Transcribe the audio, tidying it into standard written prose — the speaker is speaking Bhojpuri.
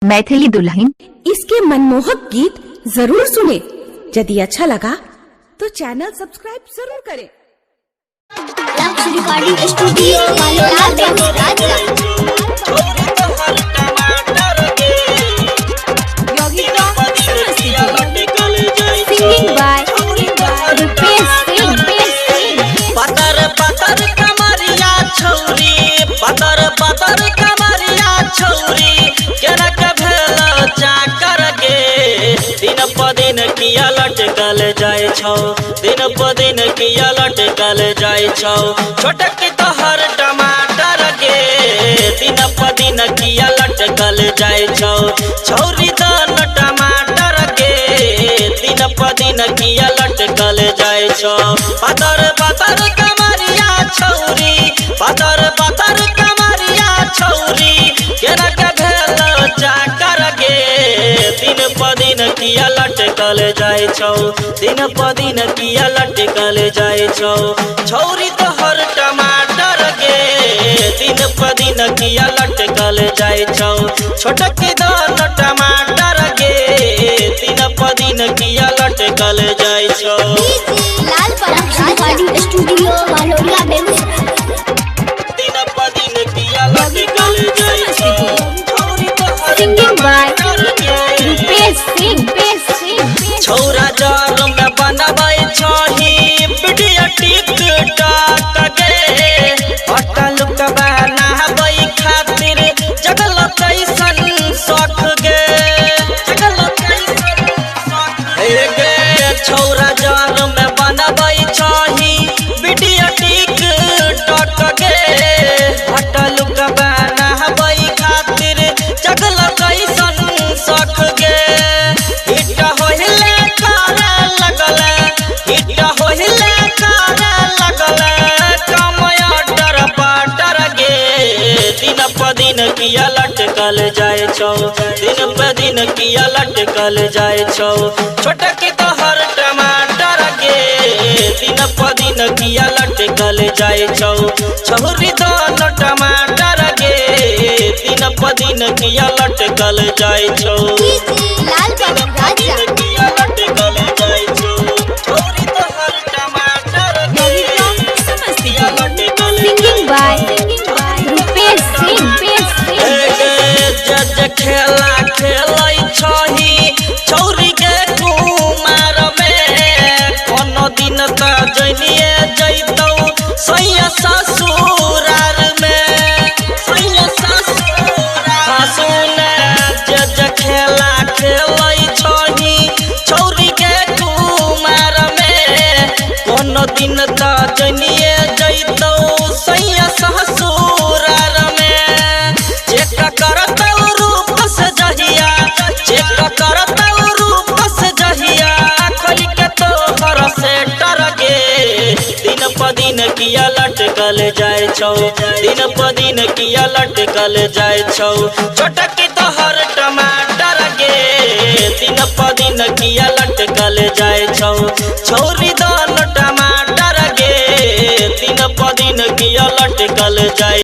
मैथिली दुल्हन। इसके मनमोहक गीत जरूर सुने। यदि अच्छा लगा तो चैनल सब्सक्राइब जरूर करें। लक्ष्य रिकॉर्डिंग स्टूडियो मालोला बेगूसराय। Singing by Rupesh Singh. पतर पतर कमरिया छौरी, पतर पतर कमरिया छौरी, केना के भेल चाकर गे। दिन प दिन किया लटकल जाय छौ, दिन प दिन किया लटकल जाय छौ। छोटक तोहर टमाटर गे, दिन प दिन किया लटकल जाय छौ। छौरी दान टमाटर गे, दिन प दिन किया लटकल जाय छौ। पतर पतर कमरिया छौरी, पतर पतर कमरिया छौरी, केना के भेल चाकर गे। दिन प दिन किया लटकल जाय छौ, दिन प दिन किया लटकल जाय छौ। छौरी तोहर टमाटर गे, दिन प दिन किया लटकल जाय छौ। छोटक दान टमाटर गे, दिन प दिन किया लटकल जाय छौ। लाल लक्ष्य रिकॉर्डिंग स्टूडियो मालोला बेगूसराय। दिन प दिन किया लटकल जाय छौ। Singing by Rupesh Singh. छौरा जार में बनबै छही वीडियो टिकटॉक गे। होटल के बनाबै खातिर जगल कैसन शौक गे, जगल कैसन शौक गे। छौरा जार में बनबै छही वीडियो टिकटॉक गे। होटल के बनाबै खातिर जगल कैसन शौक गे। हिट होहिले करे लगल, हिट होहिले करे लगल, कमयर पाटर गे। दिन प दिन किया लटकल जाय छौ, दिन प दिन किया लटकल जाय छौ। छोटक तोहर टमाटर गे, दिन प दिन किया लटकल जाय छौ। छौरी दान टमाटर गे, दिन प दिन किया लटकल जाय छौ। लाल राजा किया लटकल जाय छौ। छौरी तोहर टमाटर गे, किया लटकल सिंगिंग बाय रुपेश सिंह। जज खेला खेलै छही छौरी के कुमार में। कोनो दिन त जइनिए जइतौ सैया ससुरार में, सैया ससुरार सुने। जज खेला खेलै छही छौरी के कुमार में। कोनो दिन त जइनिए जइतौ सैया ससुरार में। चेक करतौ रूप से जहिया, चेक करतौ रूप से जहिया, खोल के तोहर सेटर गे। दिन प दिन किया लटकल जाय छौ, दिन प दिन किया लटकल जाय छौ। छोटक तोहर टमा